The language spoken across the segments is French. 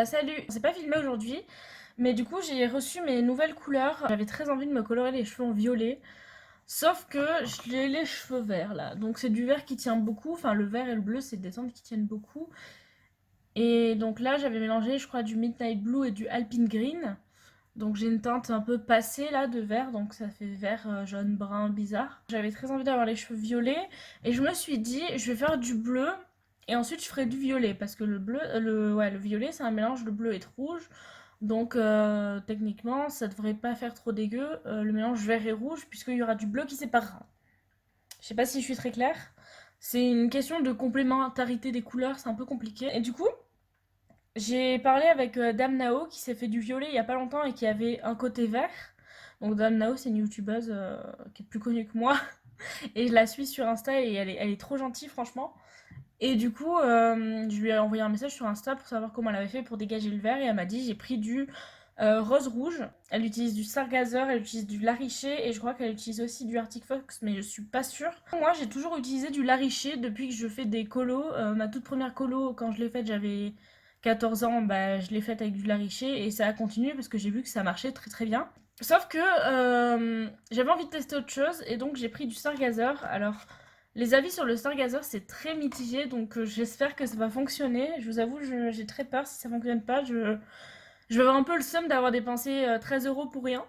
Salut, c'est pas filmé aujourd'hui, mais du coup j'ai reçu mes nouvelles couleurs. J'avais très envie de me colorer les cheveux en violet, sauf que j'ai les cheveux verts là. Donc c'est du vert qui tient beaucoup, enfin le vert et le bleu c'est des teintes qui tiennent beaucoup. Et donc là j'avais mélangé je crois du Midnight Blue et du Alpine Green. Donc j'ai une teinte un peu passée là de vert, donc ça fait vert, jaune, brun, bizarre. J'avais très envie d'avoir les cheveux violets et je me suis dit je vais faire du bleu et ensuite je ferai du violet parce que le bleu, le violet c'est un mélange de bleu et de rouge. Donc techniquement ça devrait pas faire trop dégueu le mélange vert et rouge puisqu'il y aura du bleu qui séparera. Je sais pas si je suis très claire. C'est une question de complémentarité des couleurs, c'est un peu compliqué. Et du coup, j'ai parlé avec Dame Nao qui s'est fait du violet il y a pas longtemps et qui avait un côté vert. Donc Dame Nao c'est une youtubeuse qui est plus connue que moi et je la suis sur Insta et elle est trop gentille franchement. Et du coup je lui ai envoyé un message sur Insta pour savoir comment elle avait fait pour dégager le vert et elle m'a dit j'ai pris du rose rouge. Elle utilise du Stargazer, elle utilise du Lariché et je crois qu'elle utilise aussi du Arctic Fox mais je suis pas sûre. Moi j'ai toujours utilisé du Lariché depuis que je fais des colos. Ma toute première colo quand je l'ai faite j'avais 14 ans, bah, je l'ai faite avec du Lariché et ça a continué parce que j'ai vu que ça marchait très très bien. Sauf que j'avais envie de tester autre chose et donc j'ai pris du Stargazer. Alors les avis sur le Stargazer c'est très mitigé donc j'espère que ça va fonctionner. Je vous avoue j'ai très peur si ça fonctionne pas. Je vais avoir un peu le seum d'avoir dépensé 13 euros pour rien.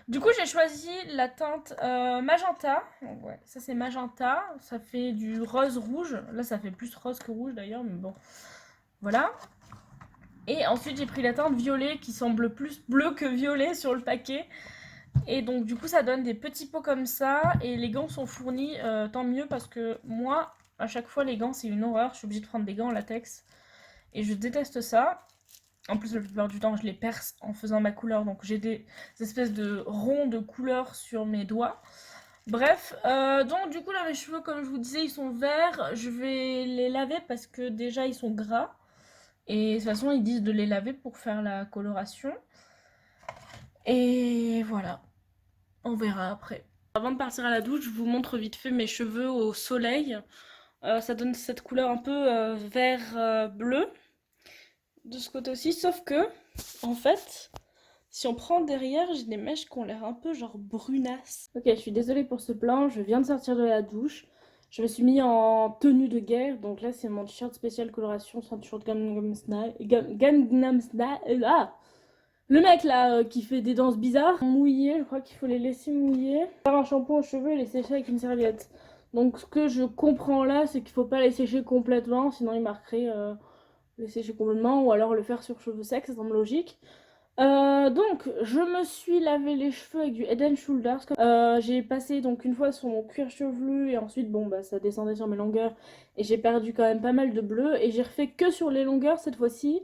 Du coup, j'ai choisi la teinte magenta. Donc, ouais, ça c'est magenta. Ça fait du rose rouge. Là, ça fait plus rose que rouge d'ailleurs, mais bon. Voilà. Et ensuite, j'ai pris la teinte violet qui semble plus bleu que violet sur le paquet. Et donc, du coup, ça donne des petits pots comme ça. Et les gants sont fournis, tant mieux parce que moi, à chaque fois, les gants, c'est une horreur. Je suis obligée de prendre des gants en latex. Et je déteste ça. En plus, la plupart du temps, je les perce en faisant ma couleur. Donc, j'ai des espèces de ronds de couleur sur mes doigts. Bref, donc du coup, là, mes cheveux, comme je vous disais, ils sont verts. Je vais les laver parce que déjà, ils sont gras. Et de toute façon, ils disent de les laver pour faire la coloration. Et voilà, on verra après. Avant de partir à la douche, je vous montre vite fait mes cheveux au soleil. Ça donne cette couleur un peu vert bleu de ce côté aussi, sauf que, en fait, si on prend derrière, j'ai des mèches qui ont l'air un peu genre brunasses. Ok, je suis désolée pour ce plan, je viens de sortir de la douche. Je me suis mis en tenue de guerre, donc là c'est mon t-shirt spécial coloration ceinture de Gangnam Style. Ah, le mec là qui fait des danses bizarres, mouillé, je crois qu'il faut les laisser mouiller. Faire un shampoing aux cheveux et les sécher avec une serviette. Donc ce que je comprends là, c'est qu'il faut pas les sécher complètement, sinon il marquerait les sécher complètement ou alors le faire sur cheveux secs, ça semble logique. Donc, je me suis lavé les cheveux avec du Head and Shoulders. J'ai passé donc une fois sur mon cuir chevelu et ensuite, bon, bah ça descendait sur mes longueurs et j'ai perdu quand même pas mal de bleu et j'ai refait que sur les longueurs cette fois-ci.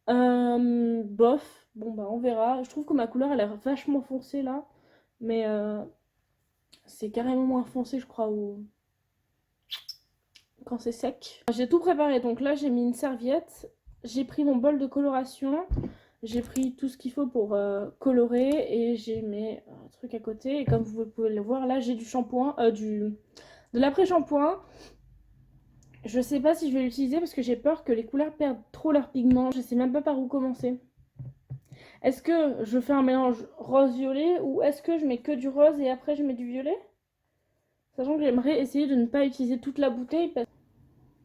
Bof, bon, bah on verra. Je trouve que ma couleur elle a l'air vachement foncée là, mais c'est carrément moins foncé, je crois, quand c'est sec. J'ai tout préparé, donc là j'ai mis une serviette, j'ai pris mon bol de coloration. J'ai pris tout ce qu'il faut pour colorer et j'ai mes trucs à côté. Et comme vous pouvez le voir, là j'ai du shampoing, de l'après-shampoing. Je sais pas si je vais l'utiliser parce que j'ai peur que les couleurs perdent trop leur pigment. Je sais même pas par où commencer. Est-ce que je fais un mélange rose-violet ou est-ce que je mets que du rose et après je mets du violet? Sachant que j'aimerais essayer de ne pas utiliser toute la bouteille.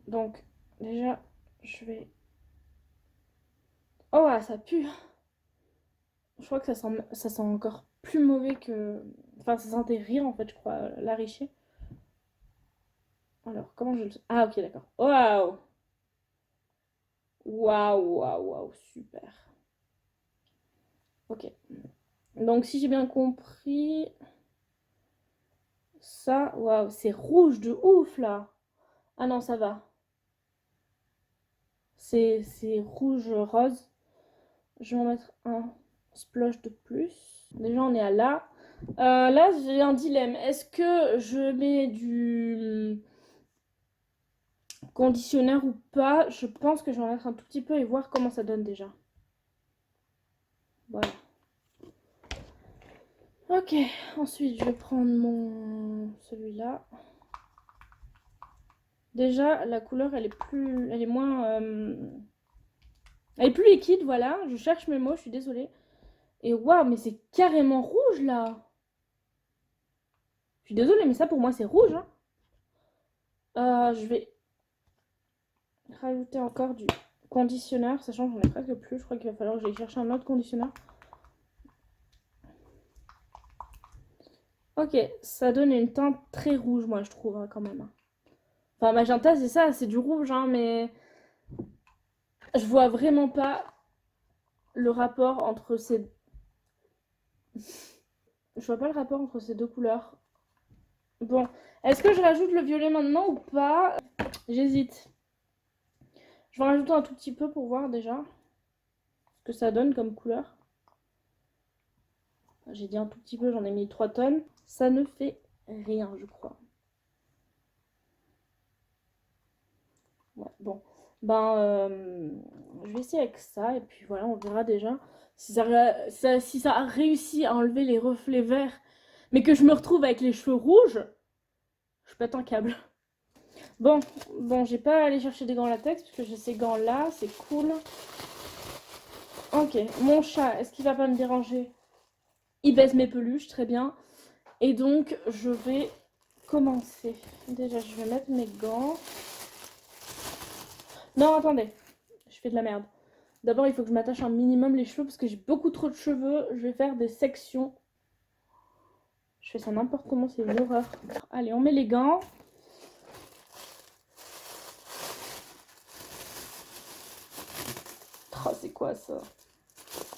Donc déjà, je vais... Oh, ah, ça pue! Je crois que ça sent encore plus mauvais que... Enfin, ça sentait rire en fait, je crois, l'ariché. Alors, comment je le... Ah, ok, d'accord. Waouh! Waouh, waouh, waouh, super. Ok. Donc, si j'ai bien compris... Ça, waouh, c'est rouge de ouf, là. Ah non, ça va. C'est rouge-rose. Je vais en mettre un splotch de plus. Déjà, on est à là. Là, j'ai un dilemme. Est-ce que je mets du conditionnaire ou pas? Je pense que je vais en mettre un tout petit peu et voir comment ça donne déjà. Voilà. Ok, ensuite je vais prendre celui-là. Déjà, la couleur elle est moins Elle est plus liquide, voilà. Je cherche mes mots, je suis désolée. Et waouh, mais c'est carrément rouge là. Je suis désolée, mais ça pour moi c'est rouge. Hein. Je vais rajouter encore du conditionneur, sachant que j'en ai presque plus. Je crois qu'il va falloir que j'aille chercher un autre conditionneur. Ok, ça donne une teinte très rouge, moi je trouve, hein, quand même. Enfin, magenta, c'est ça, c'est du rouge, hein, mais je vois vraiment pas le rapport entre ces... Je vois pas le rapport entre ces deux couleurs. Bon, est-ce que je rajoute le violet maintenant ou pas? J'hésite. Je vais en rajouter un tout petit peu pour voir déjà ce que ça donne comme couleur. J'ai dit un tout petit peu, j'en ai mis 3 tonnes. Ça ne fait rien, je crois. Ouais, bon. Ben, je vais essayer avec ça et puis voilà, on verra déjà si ça a réussi à enlever les reflets verts, mais que je me retrouve avec les cheveux rouges, je pète un câble. Bon, j'ai pas allé chercher des gants latex parce que j'ai ces gants là, c'est cool. Ok, mon chat, est-ce qu'il va pas me déranger? Il baise mes peluches, très bien. Et donc, je vais commencer. Déjà, je vais mettre mes gants. Non, attendez, je fais de la merde. D'abord, il faut que je m'attache un minimum les cheveux parce que j'ai beaucoup trop de cheveux. Je vais faire des sections. Je fais ça n'importe comment, c'est une horreur. Allez, on met les gants. Oh, c'est quoi ça?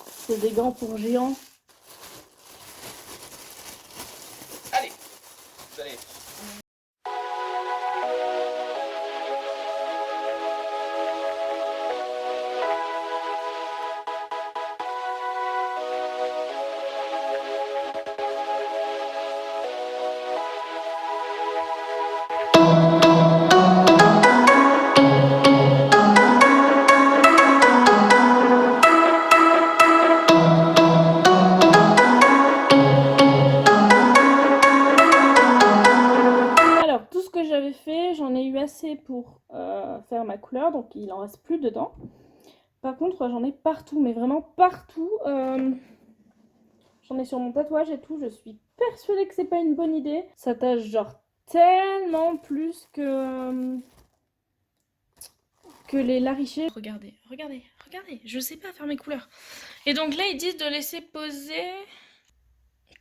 C'est des gants pour géants. Allez, vous allez. Alors, tout ce que j'avais fait, j'en ai eu assez pour faire ma couleur, donc il en reste plus dedans. Par contre, j'en ai partout, mais vraiment partout. J'en ai sur mon tatouage et tout. Je suis persuadée que c'est pas une bonne idée. Ça tâche genre tellement plus que les larichés. Regardez, regardez, regardez. Je sais pas faire mes couleurs. Et donc là, ils disent de laisser poser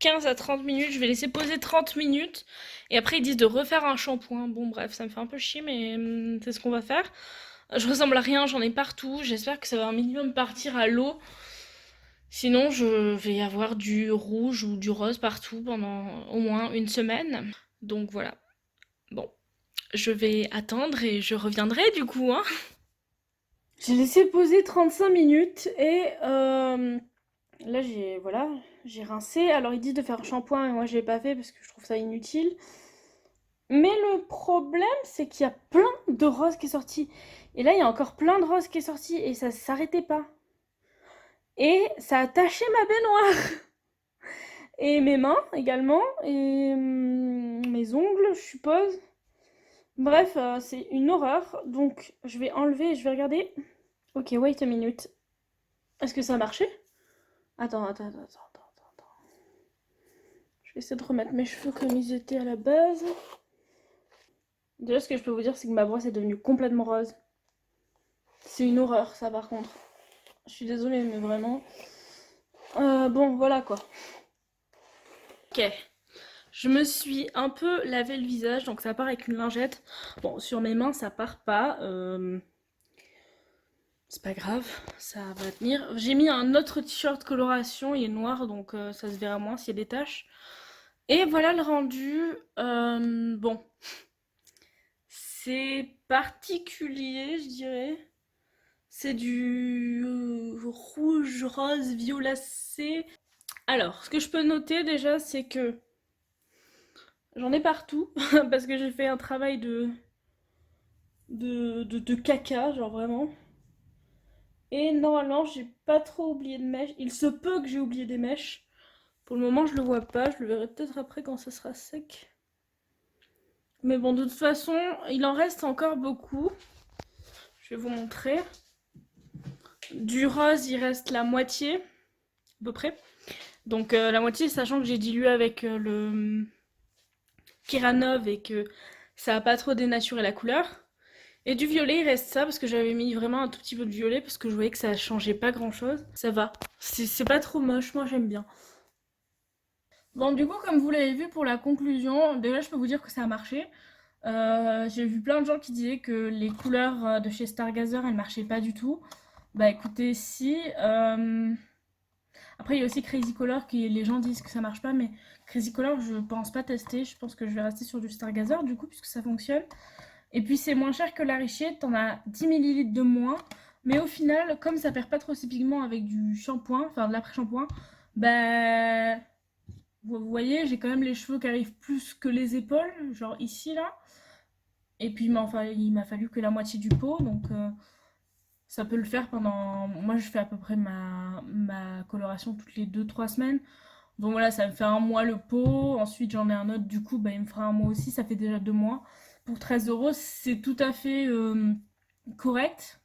15 à 30 minutes. Je vais laisser poser 30 minutes. Et après, ils disent de refaire un shampoing. Bon, bref, ça me fait un peu chier, mais c'est ce qu'on va faire. Je ressemble à rien, j'en ai partout. J'espère que ça va un minimum partir à l'eau. Sinon, je vais avoir du rouge ou du rose partout pendant au moins une semaine. Donc voilà. Bon, je vais attendre et je reviendrai du coup. Hein. J'ai laissé poser 35 minutes et là j'ai rincé. Alors il dit de faire un shampoing et moi je l'ai pas fait parce que je trouve ça inutile. Mais le problème c'est qu'il y a plein de roses qui est sorti. Et là il y a encore plein de roses qui est sorti et ça s'arrêtait pas. Et ça a taché ma baignoire. Et mes mains également. Et mes ongles, je suppose. Bref, c'est une horreur. Donc, je vais enlever et je vais regarder. Ok, wait a minute. Est-ce que ça a marché? Attends. Je vais essayer de remettre mes cheveux comme ils étaient à la base. Déjà, ce que je peux vous dire, c'est que ma brosse est devenue complètement rose. C'est une horreur, ça, par contre. Je suis désolée, mais vraiment... bon, voilà, quoi. Ok. Je me suis un peu lavé le visage, donc ça part avec une lingette. Bon, sur mes mains, ça part pas. C'est pas grave, ça va tenir. J'ai mis un autre t-shirt coloration, il est noir, donc ça se verra moins s'il y a des taches. Et voilà le rendu. Bon, c'est particulier, je dirais. C'est du rouge, rose, violacé. Alors, ce que je peux noter déjà, c'est que j'en ai partout, parce que j'ai fait un travail de caca, genre vraiment. Et normalement, j'ai pas trop oublié de mèches. Il se peut que j'ai oublié des mèches. Pour le moment, je le vois pas. Je le verrai peut-être après quand ça sera sec. Mais bon, de toute façon, il en reste encore beaucoup. Je vais vous montrer. Du rose, il reste la moitié, à peu près. Donc la moitié, sachant que j'ai dilué avec le Kiranov et que ça a pas trop dénaturé la couleur. Et du violet, il reste ça parce que j'avais mis vraiment un tout petit peu de violet parce que je voyais que ça changeait pas grand chose. Ça va, c'est pas trop moche, moi j'aime bien. Bon, du coup, comme vous l'avez vu pour la conclusion, déjà je peux vous dire que ça a marché. J'ai vu plein de gens qui disaient que les couleurs de chez Stargazer elles marchaient pas du tout. Bah écoutez, si. Après, il y a aussi Crazy Color qui les gens disent que ça marche pas, mais Crazy Color, je pense pas tester. Je pense que je vais rester sur du Stargazer du coup, puisque ça fonctionne. Et puis c'est moins cher que la Richet, t'en as 10 millilitres de moins. Mais au final, comme ça perd pas trop ses pigments avec du shampoing, enfin de l'après-shampoing, bah. Vous voyez, j'ai quand même les cheveux qui arrivent plus que les épaules, genre ici là. Et puis il m'a fallu que la moitié du pot, donc ça peut le faire pendant. Moi je fais à peu près ma coloration toutes les 2-3 semaines. Donc voilà, ça me fait un mois le pot. Ensuite j'en ai un autre, du coup bah, il me fera un mois aussi, ça fait déjà 2 mois. Pour 13 €, c'est tout à fait correct.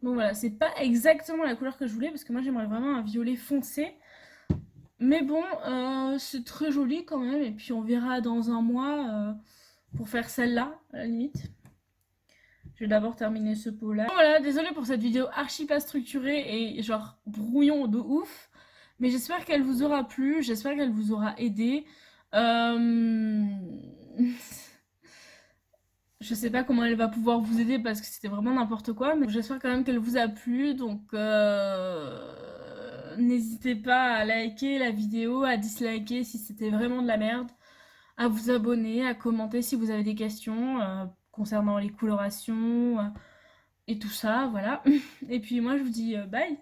Donc voilà, c'est pas exactement la couleur que je voulais parce que moi j'aimerais vraiment un violet foncé. Mais bon, c'est très joli quand même. Et puis on verra dans un mois pour faire celle-là, à la limite. Je vais d'abord terminer ce pot-là. Bon, voilà, désolée pour cette vidéo archi pas structurée et genre brouillon de ouf. Mais j'espère qu'elle vous aura plu, j'espère qu'elle vous aura aidé. Euh... Je sais pas comment elle va pouvoir vous aider parce que c'était vraiment n'importe quoi, mais j'espère quand même qu'elle vous a plu. Donc n'hésitez pas à liker la vidéo, à disliker si c'était vraiment de la merde, à vous abonner, à commenter si vous avez des questions concernant les colorations et tout ça, voilà. Et puis moi je vous dis bye.